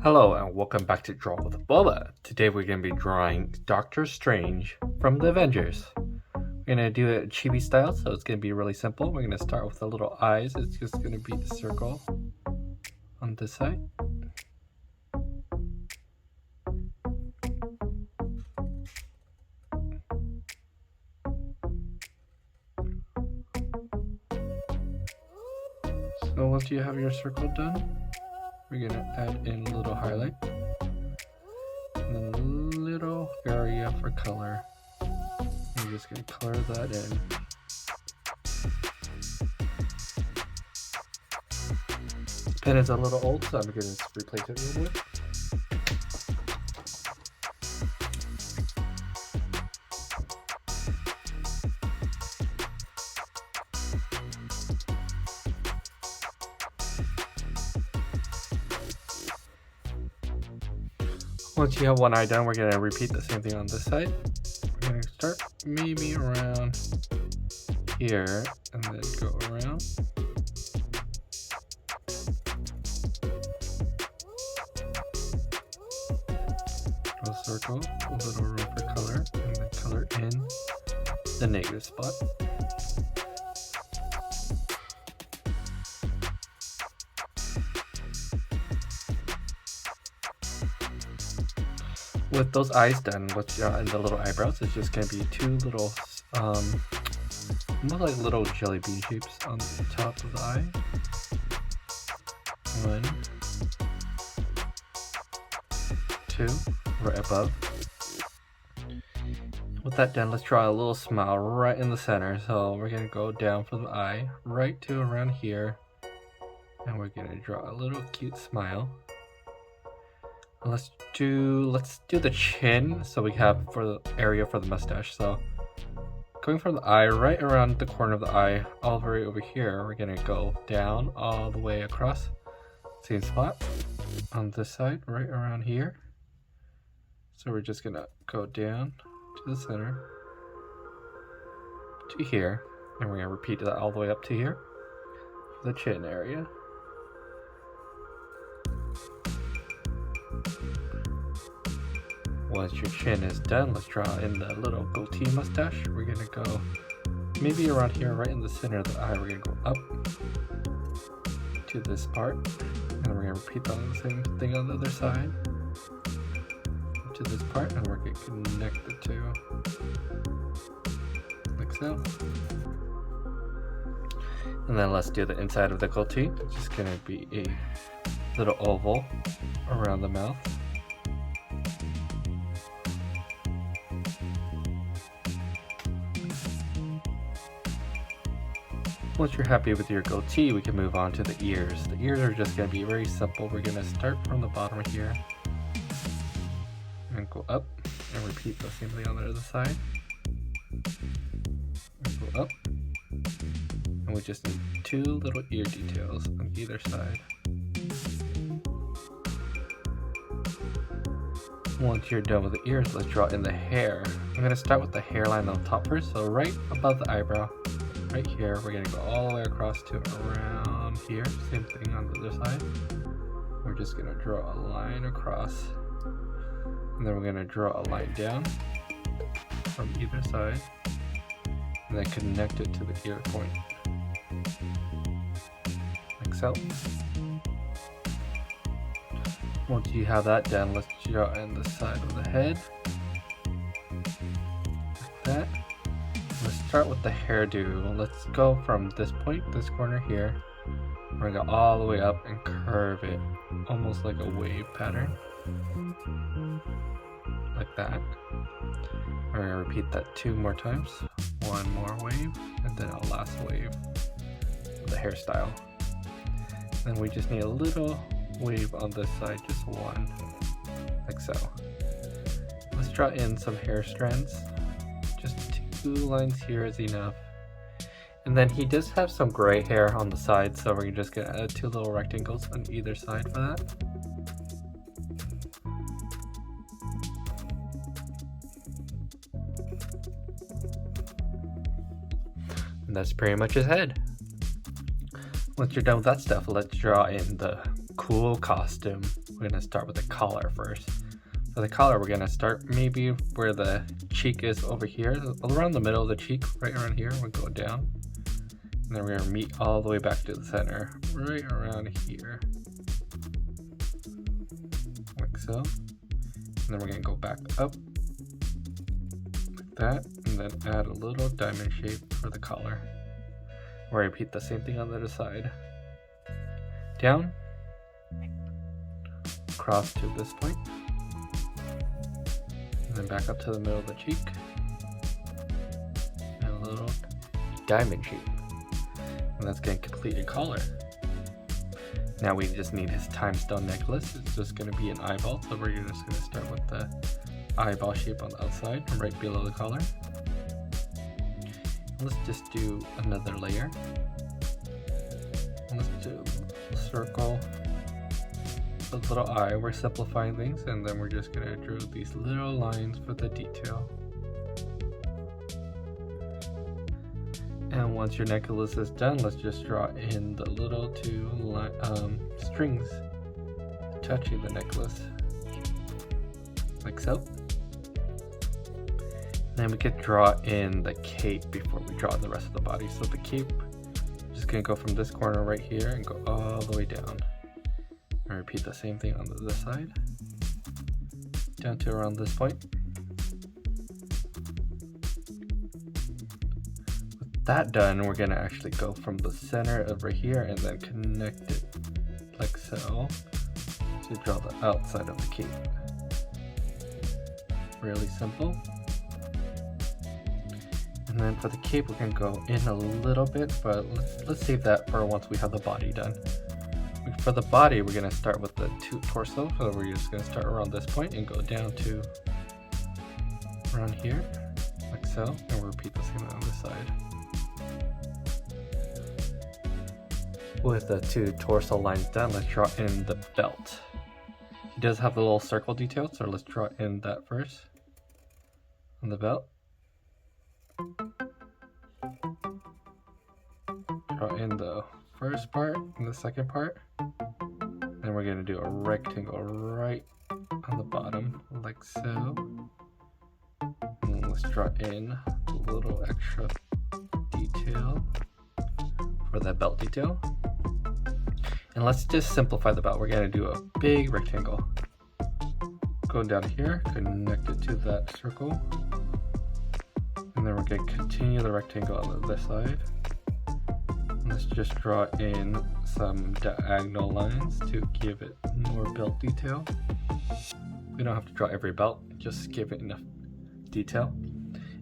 Hello and welcome back to Draw with Bubba. Today we're going to be drawing Doctor Strange from the Avengers. We're going to do it chibi style, so it's going to be really simple. We're going to start with the little eyes. It's just going to be a circle on this side. So once you have your circle done, we're going to add in a little highlight and then a little area for color. We're just going to color that in. This pen is a little old, so I'm going to replace it real quick. Once you have one eye done, we're going to repeat the same thing on this side. We're going to start maybe around here and then go around. Draw a circle, a little room for color, and then color in the negative spot. With those eyes done, and the little eyebrows, it's just going to be two little, almost like little jelly bean shapes on the top of the eye. 1, 2, right above. With that done, let's draw a little smile right in the center. So we're going to go down from the eye, right to around here, and we're going to draw a little cute smile. Let's do the chin, so we have for the area for the mustache. So going from the eye right around the corner of the eye all the way over here, we're gonna go down all the way across, same spot on this side right around here. So we're just gonna go down to the center to here, and we're gonna repeat that all the way up to here for the chin area. Once your chin is done, let's draw in the little goatee mustache. We're gonna go maybe around here, right in the center of the eye. We're gonna go up to this part, and then we're gonna repeat the same thing on the other side to this part, and we're gonna connect the two like so. And then let's do the inside of the goatee. It's just gonna be a little oval around the mouth. Once you're happy with your goatee, we can move on to the ears. The ears are just going to be very simple. We're going to start from the bottom here and go up and repeat the same thing on the other side. And go up, and we just need two little ear details on either side. Once you're done with the ears, let's draw in the hair. I'm going to start with the hairline on the top first, so right above the eyebrow. Right here, we're going to go all the way across to around here. Same thing on the other side. We're just going to draw a line across. And then we're going to draw a line down from either side. And then connect it to the ear point. Like so. Once you have that done, let's draw in the side of the head. Like that. Let's start with the hairdo. Let's go from this point, this corner here. We're gonna go all the way up and curve it, almost like a wave pattern. Like that. We're gonna repeat that 2 more times. 1 more wave, and then a last wave of the hairstyle. Then we just need a little wave on this side, just 1, like so. Let's draw in some hair strands. Just 2 lines here is enough. And then he does have some gray hair on the side, so we're just gonna add 2 little rectangles on either side for that. And that's pretty much his head. Once you're done with that stuff, let's draw in the cool costume we're gonna start with the collar first. For the collar, we're gonna start maybe where the cheek is over here, around the middle of the cheek, right around here. We'll go down, and then we're gonna meet all the way back to the center, right around here, like so. And then we're gonna go back up, like that, and then add a little diamond shape for the collar. We're gonna repeat the same thing on the other side. Down, across to this point, and then back up to the middle of the cheek, and a little diamond shape. And that's going to complete your collar. Now we just need his time stone necklace. It's just going to be an eyeball, so we're just going to start with the eyeball shape on the outside, right below the collar. Let's just do another layer. Let's do a circle, a little eye. We're simplifying things, and then we're just going to draw these little lines for the detail. And once your necklace is done, let's just draw in the little two strings touching the necklace, like so. Then we could draw in the cape before we draw the rest of the body. So the cape, just gonna go from this corner right here and go all the way down. And repeat the same thing on the other side, down to around this point. That done, we're gonna actually go from the center over here and then connect it like so to draw the outside of the cape. Really simple. And then for the cape, we're gonna go in a little bit, but let's save that for once we have the body done. For the body, we're gonna start with the torso, so we're just gonna start around this point and go down to around here, like so, and we'll repeat the same on this side. With the two torso lines done, let's draw in the belt. He does have the little circle detail, so let's draw in that first on the belt. Draw in the first part and the second part. Then we're going to do a rectangle right on the bottom, like so. And let's draw in a little extra detail for that belt detail. And let's just simplify the belt. We're going to do a big rectangle. Go down here, connect it to that circle. And then we're going to continue the rectangle on the other side. And let's just draw in some diagonal lines to give it more belt detail. We don't have to draw every belt, just give it enough detail.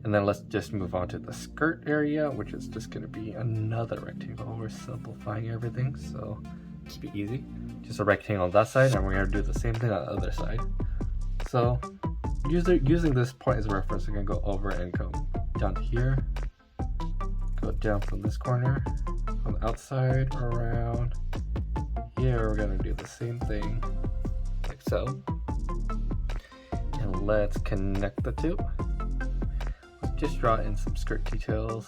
And then let's just move on to the skirt area, which is just going to be another rectangle. We're simplifying everything, so just be easy. Just a rectangle on that side, and we're going to do the same thing on the other side. So using this point as a reference, we're going to go over and go down to here, go down from this corner, on the outside, around here. We're going to do the same thing, like so. And let's connect the two. Just draw in some skirt details.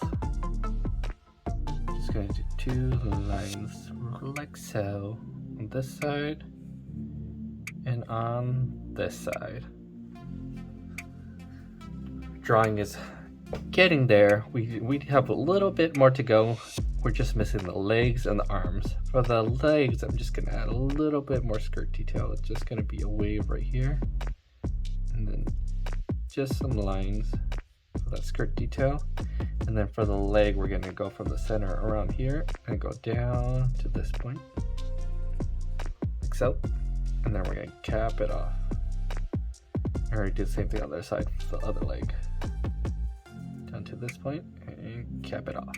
Just going to do two lines like so on this side and on this side. Drawing is getting there. We have a little bit more to go. We're just missing the legs and the arms. For the legs, I'm just going to add a little bit more skirt detail. It's just going to be a wave right here, and then just some lines for that skirt detail. And then for the leg, we're going to go from the center around here and go down to this point, like so. And then we're going to cap it off. And we do the same thing on the other side for the other leg. Down to this point and cap it off.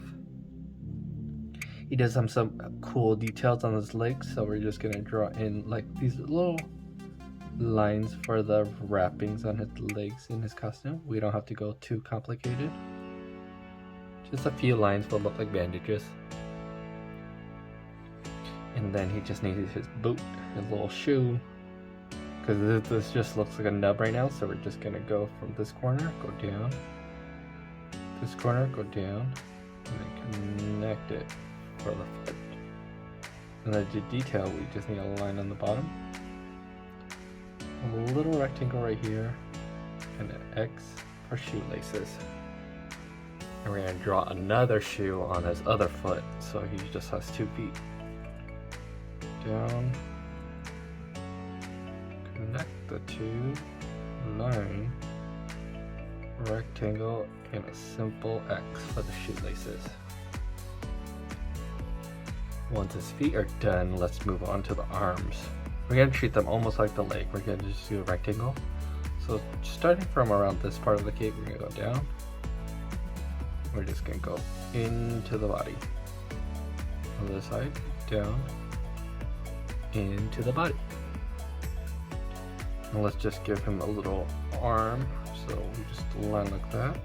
He does have some cool details on his legs, so we're just going to draw in like these little lines for the wrappings on his legs in his costume. We don't have to go too complicated. Just a few lines will look like bandages. And then he just needs his boot, his little shoe, because this just looks like a nub right now. So we're just going to go from this corner, go down, this corner, go down, and then connect it for the foot. And then the detail, we just need a line on the bottom. a little rectangle right here, and an X for shoelaces. And we're going to draw another shoe on his other foot, so he just has 2 feet. Down, connect the 2, line, rectangle, and a simple X for the shoelaces. Once his feet are done, let's move on to the arms. We're going to treat them almost like the leg. We're going to just do a rectangle. So starting from around this part of the cape, we're going to go down. We're just going to go into the body. On the side, down, into the body. And let's just give him a little arm. So we just line like that.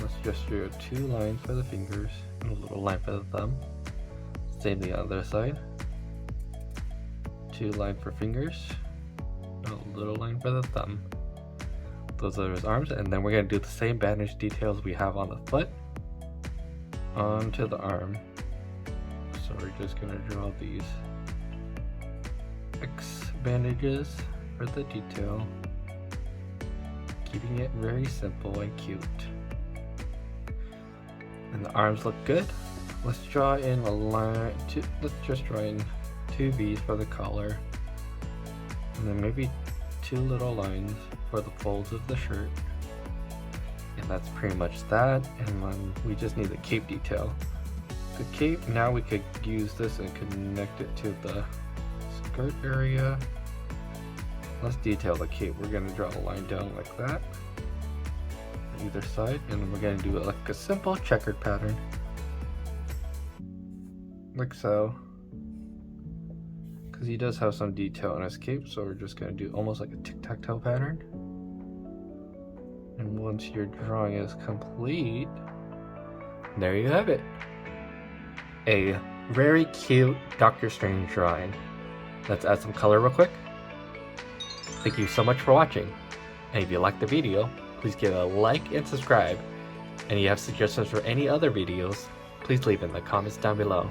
Let's just do 2 lines for the fingers and a little line for the thumb. Same the other side. 2 lines for fingers, and a little line for the thumb. Those are his arms, and then we're going to do the same bandage details we have on the foot onto the arm. So we're just going to draw these X bandages for the detail, keeping it very simple and cute. And the arms look good. Let's draw in a line. Let's just draw in 2 V's for the collar, and then maybe 2 little lines for the folds of the shirt. And that's pretty much that. And then we just need the cape detail. The cape, now we could use this and connect it to the skirt area. Let's detail the cape. We're going to draw a line down like that on either side, and then we're going to do it like a simple checkered pattern. Like so, because he does have some detail in his cape, so we're just going to do almost like a tic-tac-toe pattern. And once your drawing is complete, there you have it. A very cute Doctor Strange drawing. Let's add some color real quick. Thank you so much for watching. And if you liked the video, please give it a like and subscribe. And if you have suggestions for any other videos, please leave in the comments down below.